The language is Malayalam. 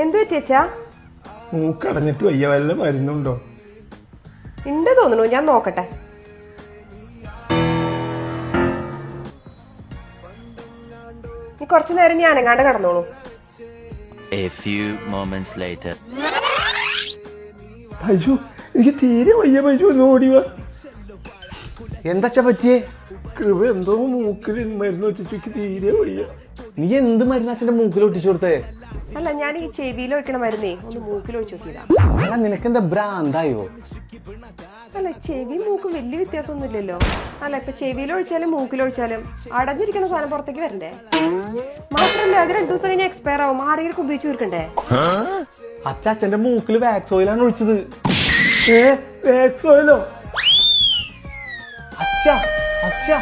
എന്തു പറ്റിയച്ചാ? മൂക്കടഞ്ഞിട്ട് വയ്യ, വല്ല മരുന്നുണ്ടോ? ഉണ്ട് തോന്നുന്നു, ഞാൻ നോക്കട്ടെ. നീ കുറച്ചു നേരം ഞാൻ എങ്ങാണ്ട് കടന്നോളൂ. ബൈജു, എനിക്ക് തീരെ വയ്യ ബൈജു, ഒന്ന് ഓടിവാ. എന്താ പറ്റിയേ? കൃപ എന്തോ മൂക്കിൽ മരുന്ന് വെച്ചിട്ട് എനിക്ക് തീരെ വയ്യ. നീ എന്ത് മരുന്ന് അച്ഛന്റെ മൂക്കിൽ ഒട്ടിച്ചു കൊടുത്തേ? അല്ല, ഞാൻ ഈ ചെവിയിൽ ഒഴിക്കണ മരുന്നേ ഒന്ന് മൂക്കിൽ ഒഴിച്ചു നോക്കിയതാ. അല്ല, നിനക്കെന്താ ഭ്രാന്തായോ? അല്ല, ചെവി മൂക്ക് വലിയ വ്യത്യാസമൊന്നും ഇല്ലല്ലോ. അല്ല, ഇപ്പൊ ചെവിയിൽ ഒഴിച്ചാലും മൂക്കിലൊഴിച്ചാലും അടഞ്ഞിരിക്കുന്ന സാധനം പുറത്തേക്ക് വരണ്ടേ? മാത്രമല്ല, അത് 2 ദിവസം കഴിഞ്ഞാൽ എക്സ്പയർ ആവും. ആരെങ്കിലും ഉപയോഗിച്ച് തീർക്കണ്ടേ? അച്ഛന്റെ മൂക്കിൽ വാക്സ് ഓയിലാണ് ഒഴിച്ചത്. വാക്സ് ഓയിലോ? അച്ഛാ അച്ഛാ